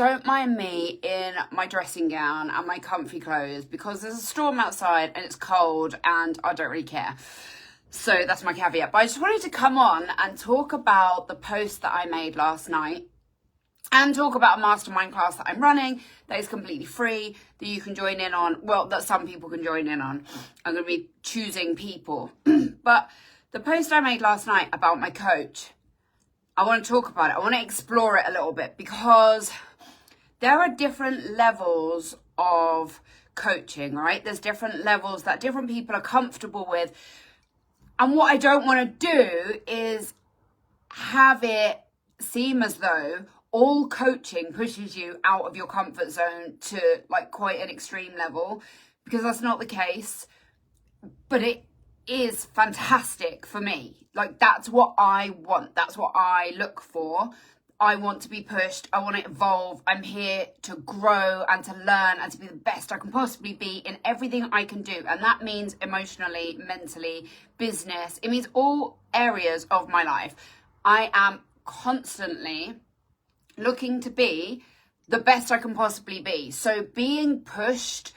Don't mind me in my dressing gown and my comfy clothes because there's a storm outside and it's cold and I don't really care. So that's my caveat. But I just wanted to come on and talk about the post that I made last night and talk about a mastermind class that I'm running that is completely free, that you can join in on, well, that some people can join in on. I'm going to be choosing people. But the post I made last night about my coach, I want to talk about it. I want to explore it a little bit because there are different levels of coaching, right? There's different levels that different people are comfortable with. And what I don't want to do is have it seem as though all coaching pushes you out of your comfort zone to like quite an extreme level, because that's not the case. But it is fantastic for me. Like, that's what I want. That's what I look for. I want to be pushed. I want to evolve. I'm here to grow and to learn and to be the best I can possibly be in everything I can do. And that means emotionally, mentally, business. It means all areas of my life. I am constantly looking to be the best I can possibly be. So being pushed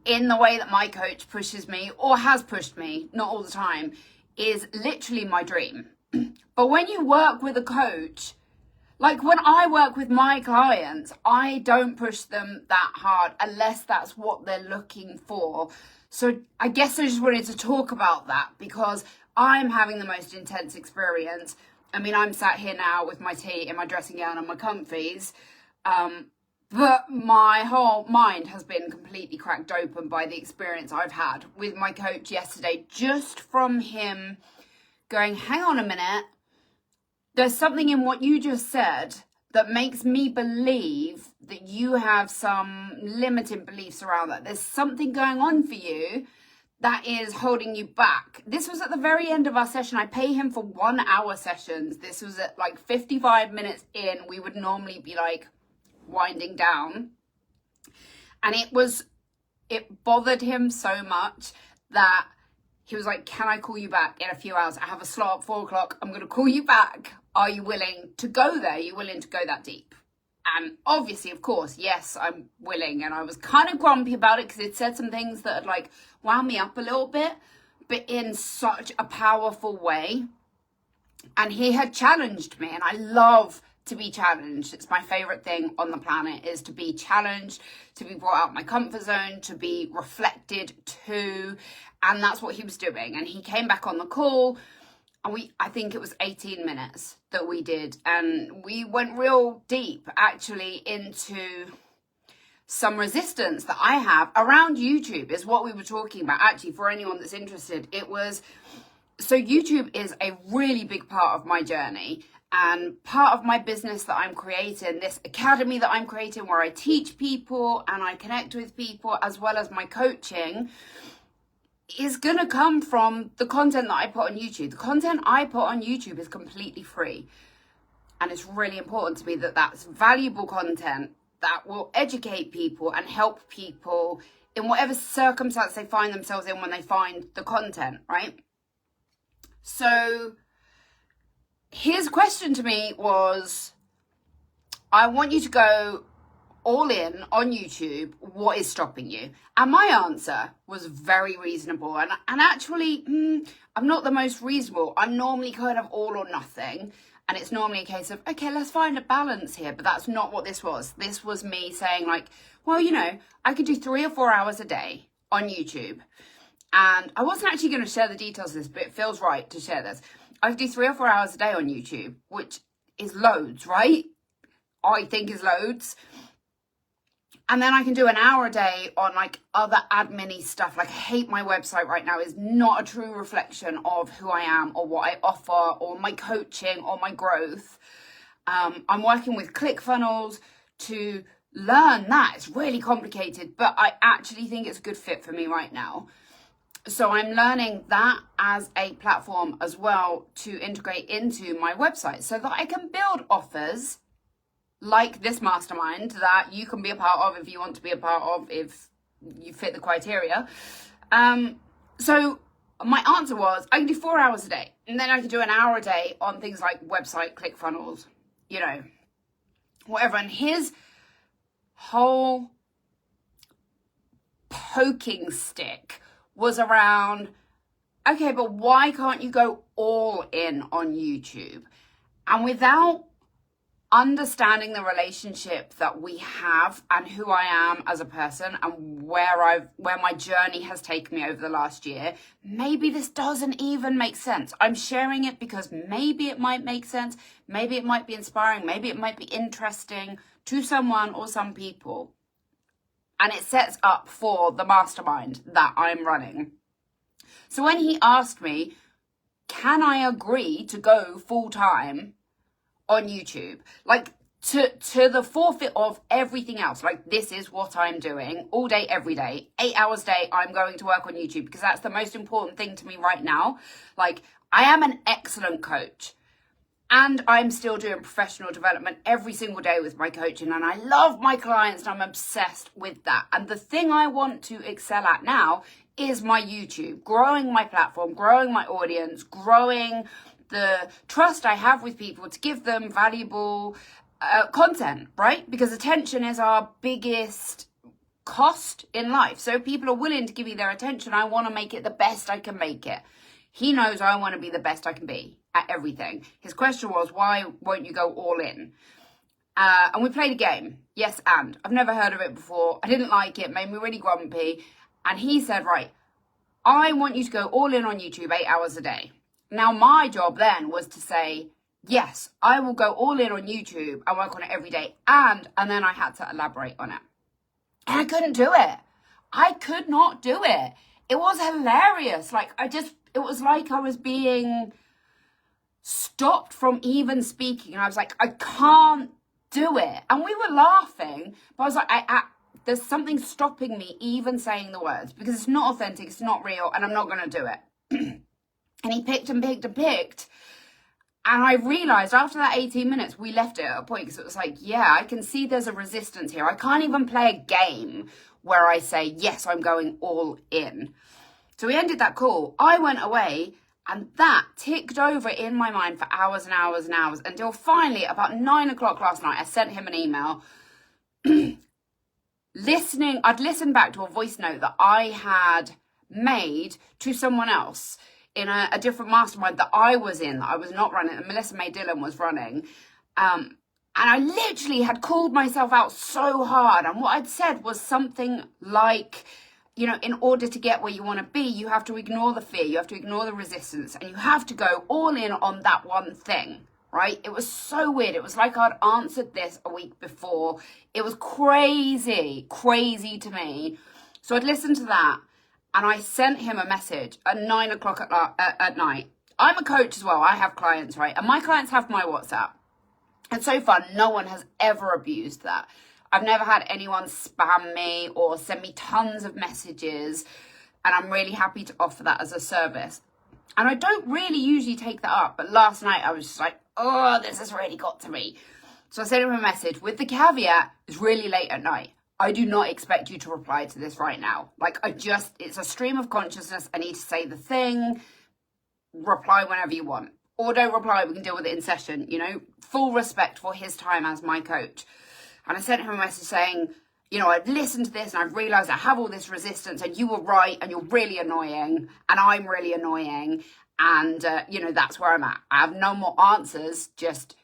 in the way that my coach pushes me, or has pushed me, not all the time, is literally my dream. But when you work with a coach, like when I work with my clients, I don't push them that hard unless that's what they're looking for. So I guess I just wanted to talk about that because I'm having the most intense experience. I mean, I'm sat here now with my tea and my dressing gown and my comfies. But my whole mind has been completely cracked open by the experience I've had with my coach yesterday, just from him going, hang on a minute. There's something in what you just said that makes me believe that you have some limiting beliefs around that. There's something going on for you that is holding you back. This was at the very end of our session. I pay him for 1 hour sessions. This was at like 55 minutes in. We would normally be like winding down. And it bothered him so much that he was like, can I call you back in a few hours? I have a slot at 4 o'clock. I'm going to call you back. Are you willing to go there? Are you willing to go that deep? And obviously, of course, yes, I'm willing. And I was kind of grumpy about it because it said some things that had like wound me up a little bit, but in such a powerful way. And he had challenged me, and I love to be challenged. It's my favorite thing on the planet, is to be challenged, to be brought out of my comfort zone, to be reflected to. And that's what he was doing. And he came back on the call, and I think it was 18 minutes that we did. And we went real deep actually into some resistance that I have around YouTube, is what we were talking about. Actually, for anyone that's interested, so YouTube is a really big part of my journey. And part of my business that I'm creating, this academy that I'm creating where I teach people and I connect with people, as well as my coaching, is going to come from the content that I put on YouTube. The content I put on YouTube is completely free. And it's really important to me that that's valuable content that will educate people and help people in whatever circumstance they find themselves in when they find the content, right? So his question to me was, I want you to go all in on YouTube. What is stopping you? And my answer was very reasonable. And actually, I'm not the most reasonable. I'm normally kind of all or nothing. And it's normally a case of, okay, let's find a balance here. But that's not what this was. This was me saying like, well, I could do 3 or 4 hours a day on YouTube. And I wasn't actually going to share the details of this, but it feels right to share this. I could do 3 or 4 hours a day on YouTube, which is loads, right? I think is loads. And then I can do an hour a day on like other admin-y stuff. Like, I hate my website right now. It's not a true reflection of who I am or what I offer or my coaching or my growth. I'm working with ClickFunnels to learn that. It's really complicated, but I actually think it's a good fit for me right now. So I'm learning that as a platform as well to integrate into my website so that I can build offers like this mastermind that you can be a part of if you want to be a part of, if you fit the criteria. So my answer was, I can do 4 hours a day, and then I can do an hour a day on things like website, ClickFunnels, whatever. And his whole poking stick was around, okay, but why can't you go all in on YouTube? And without understanding the relationship that we have and who I am as a person and where my journey has taken me over the last year, maybe this doesn't even make sense. I'm sharing it because maybe it might make sense, maybe it might be inspiring, maybe it might be interesting to someone or some people. And it sets up for the mastermind that I'm running. So when he asked me, can I agree to go full time on YouTube, like to the forfeit of everything else? Like, this is what I'm doing all day, every day, 8 hours a day. I'm going to work on YouTube because that's the most important thing to me right now. Like, I am an excellent coach and I'm still doing professional development every single day with my coaching, and I love my clients and I'm obsessed with that. And the thing I want to excel at now is my YouTube, growing my platform, growing my audience, growing the trust I have with people to give them valuable content, right? Because attention is our biggest cost in life. So people are willing to give me their attention. I want to make it the best I can make it. He knows I want to be the best I can be at everything. His question was, why won't you go all in? And we played a game. Yes, and. I've never heard of it before. I didn't like it. Made me really grumpy. And he said, right, I want you to go all in on YouTube 8 hours a day. Now, my job then was to say, yes, I will go all in on YouTube and work on it every day. And then I had to elaborate on it. And I couldn't do it. I could not do it. It was hilarious. Like, it was like I was being stopped from even speaking. And I was like, I can't do it. And we were laughing, but I was like, there's something stopping me even saying the words because it's not authentic, it's not real, and I'm not going to do it. And he picked and picked and picked. And I realized after that 18 minutes, we left it at a point because it was like, yeah, I can see there's a resistance here. I can't even play a game where I say, yes, I'm going all in. So we ended that call. I went away and that ticked over in my mind for hours and hours and hours until finally about 9 o'clock last night, I sent him an email. I'd listened back to a voice note that I had made to someone else in a different mastermind that I was in, that I was not running, that Melissa May Dillon was running. And I literally had called myself out so hard. And what I'd said was something like, you know, in order to get where you want to be, you have to ignore the fear, you have to ignore the resistance, and you have to go all in on that one thing, right? It was so weird. It was like I'd answered this a week before. It was crazy to me. So I'd listened to that. And I sent him a message at 9 o'clock at night. I'm a coach as well. I have clients, right? And my clients have my WhatsApp. And so far, no one has ever abused that. I've never had anyone spam me or send me tons of messages. And I'm really happy to offer that as a service. And I don't really usually take that up. But last night, I was just like, oh, this has really got to me. So I sent him a message with the caveat, it's really late at night. I do not expect you to reply to this right now. Like, it's a stream of consciousness. I need to say the thing. Reply whenever you want. Or don't reply, we can deal with it in session, you know. Full respect for his time as my coach. And I sent him a message saying, you know, I've listened to this and I've realised I have all this resistance and you were right and you're really annoying and I'm really annoying. And, you know, that's where I'm at. I have no more answers, just...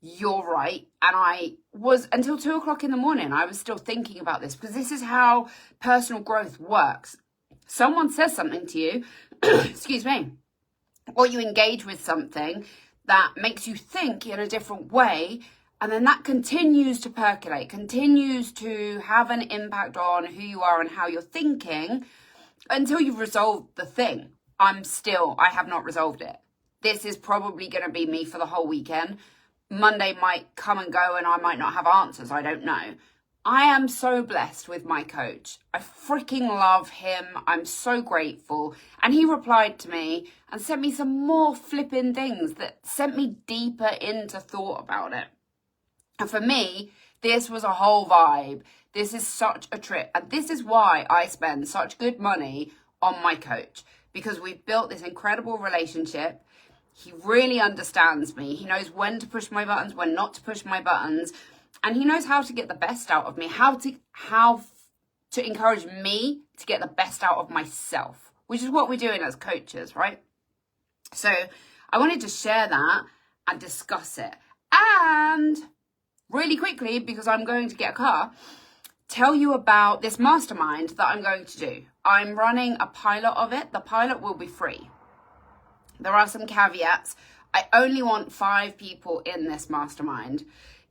you're right. And I was, until 2 o'clock in the morning, I was still thinking about this because this is how personal growth works. Someone says something to you, excuse me, or you engage with something that makes you think in a different way. And then that continues to percolate, continues to have an impact on who you are and how you're thinking until you've resolved the thing. I have not resolved it. This is probably going to be me for the whole weekend. Monday might come and go and I might not have answers. I don't know. I am so blessed with my coach. I freaking love him. I'm so grateful. And he replied to me and sent me some more flipping things that sent me deeper into thought about it. And for me, this was a whole vibe. This is such a trip. And this is why I spend such good money on my coach, because we've built this incredible relationship. He really understands me. He knows when to push my buttons, when not to push my buttons. And he knows how to get the best out of me, how to encourage me to get the best out of myself, which is what we're doing as coaches, right? So I wanted to share that and discuss it. And really quickly, because I'm going to get a car, tell you about this mastermind that I'm going to do. I'm running a pilot of it. The pilot will be free. There are some caveats. I only want 5 people in this mastermind.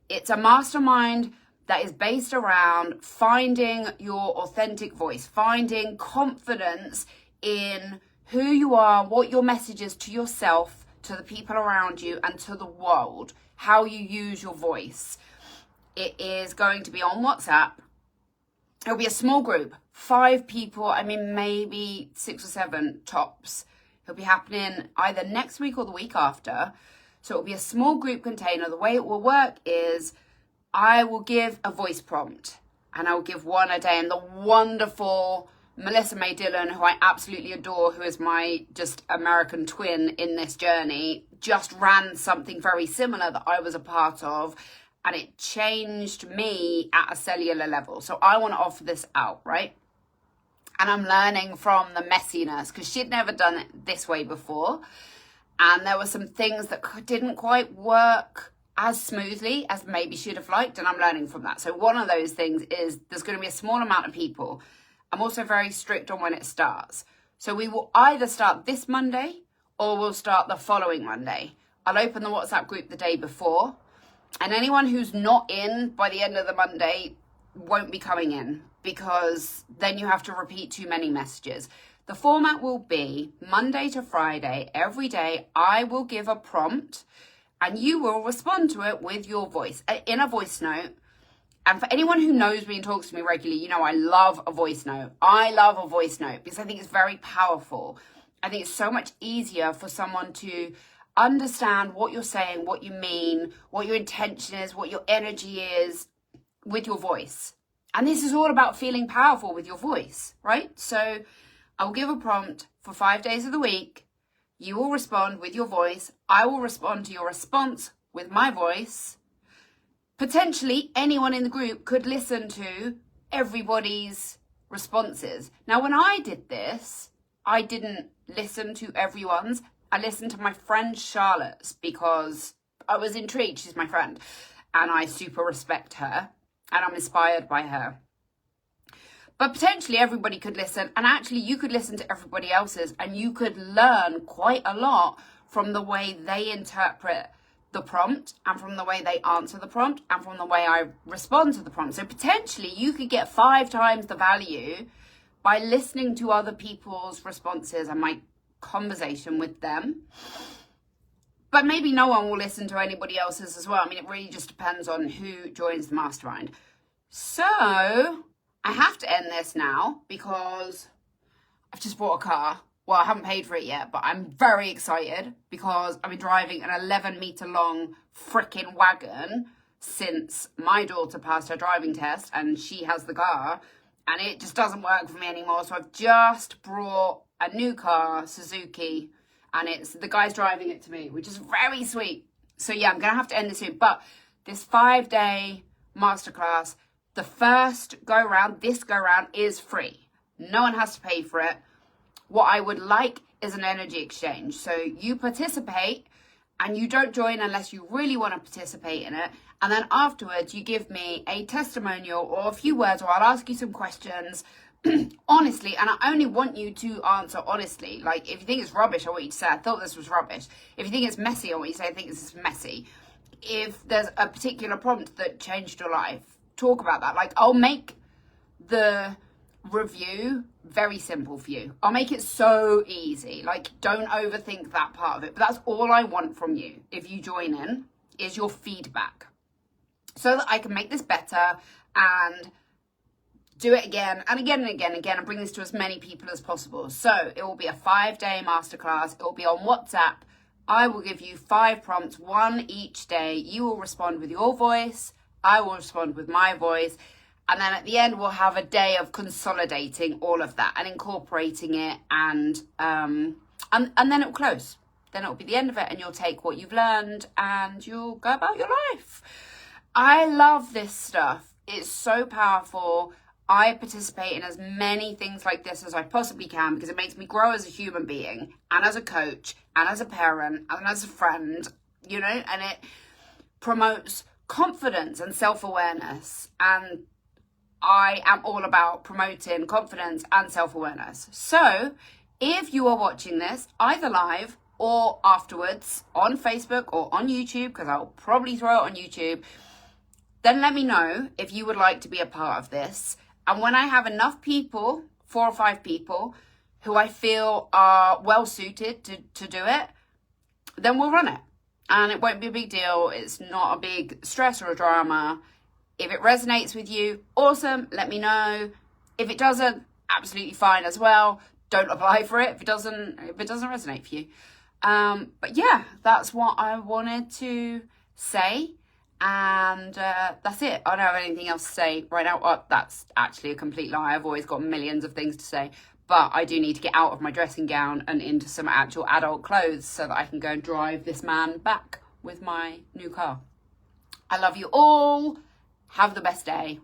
It's a mastermind that is based around finding your authentic voice, finding confidence in who you are, what your message is to yourself, to the people around you, and to the world, how you use your voice. It is going to be on WhatsApp. It'll be a small group, 5 people, I mean, maybe 6 or 7 tops. It'll be happening either next week or the week after. So it'll be a small group container. The way it will work is I will give a voice prompt, and I will give one a day. And the wonderful Melissa May Dillon, who I absolutely adore, who is my just American twin in this journey, just ran something very similar that I was a part of. And it changed me at a cellular level. So I want to offer this out, right? And I'm learning from the messiness, because she'd never done it this way before. And there were some things that didn't quite work as smoothly as maybe she'd have liked. And I'm learning from that. So one of those things is there's going to be a small amount of people. I'm also very strict on when it starts. So we will either start this Monday or we'll start the following Monday. I'll open the WhatsApp group the day before. And anyone who's not in by the end of the Monday won't be coming in, because then you have to repeat too many messages. The format will be Monday to Friday. Every day I will give a prompt and you will respond to it with your voice in a voice note. And for anyone who knows me and talks to me regularly, you know I love a voice note. I love a voice note because I think it's very powerful. I think it's so much easier for someone to understand what you're saying, what you mean, what your intention is, what your energy is with your voice. And this is all about feeling powerful with your voice, right? So I will give a prompt for 5 days of the week. You will respond with your voice. I will respond to your response with my voice. Potentially anyone in the group could listen to everybody's responses. Now, when I did this, I didn't listen to everyone's. I listened to my friend Charlotte's because I was intrigued. She's my friend and I super respect her and I'm inspired by her. But potentially everybody could listen, and actually you could listen to everybody else's and you could learn quite a lot from the way they interpret the prompt and from the way they answer the prompt and from the way I respond to the prompt. So potentially you could get 5 times the value by listening to other people's responses and my conversation with them. But maybe no one will listen to anybody else's as well. I mean, it really just depends on who joins the mastermind. So I have to end this now because I've just bought a car. Well, I haven't paid for it yet, but I'm very excited because I've been driving an 11-meter long freaking wagon since my daughter passed her driving test and she has the car and it just doesn't work for me anymore. So I've just brought a new car, Suzuki, and it's the guy's driving it to me, which is very sweet. So yeah, I'm going to have to end this soon. But this 5-day masterclass, the first this go round is free. No one has to pay for it. What I would like is an energy exchange. So you participate and you don't join unless you really want to participate in it. And then afterwards you give me a testimonial or a few words, or I'll ask you some questions honestly, and I only want you to answer honestly. Like, if you think it's rubbish, I want you to say, I thought this was rubbish. If you think it's messy, I want you to say, I think this is messy. If there's a particular prompt that changed your life, talk about that. Like, I'll make the review very simple for you. I'll make it so easy. Like, don't overthink that part of it. But that's all I want from you, if you join in, is your feedback. So that I can make this better and do it again and again and again and again and bring this to as many people as possible. So it will be a 5-day masterclass. It will be on WhatsApp. I will give you 5 prompts, 1 each day. You will respond with your voice. I will respond with my voice. And then at the end, we'll have a day of consolidating all of that and incorporating it. And then it will close. Then it will be the end of it and you'll take what you've learned and you'll go about your life. I love this stuff. It's so powerful. I participate in as many things like this as I possibly can because it makes me grow as a human being and as a coach and as a parent and as a friend, and it promotes confidence and self-awareness. And I am all about promoting confidence and self-awareness. So if you are watching this either live or afterwards on Facebook or on YouTube, because I'll probably throw it on YouTube, then let me know if you would like to be a part of this. And when I have enough people, 4 or 5 people, who I feel are well suited to do it, then we'll run it. And it won't be a big deal. It's not a big stress or a drama. If it resonates with you, awesome, let me know. If it doesn't, absolutely fine as well. Don't apply for it if it doesn't resonate for you. But yeah, that's what I wanted to say. And that's it. I don't have anything else to say right now. Well, that's actually a complete lie. I've always got millions of things to say. But I do need to get out of my dressing gown and into some actual adult clothes so that I can go and drive this man back with my new car. I love you all. Have the best day.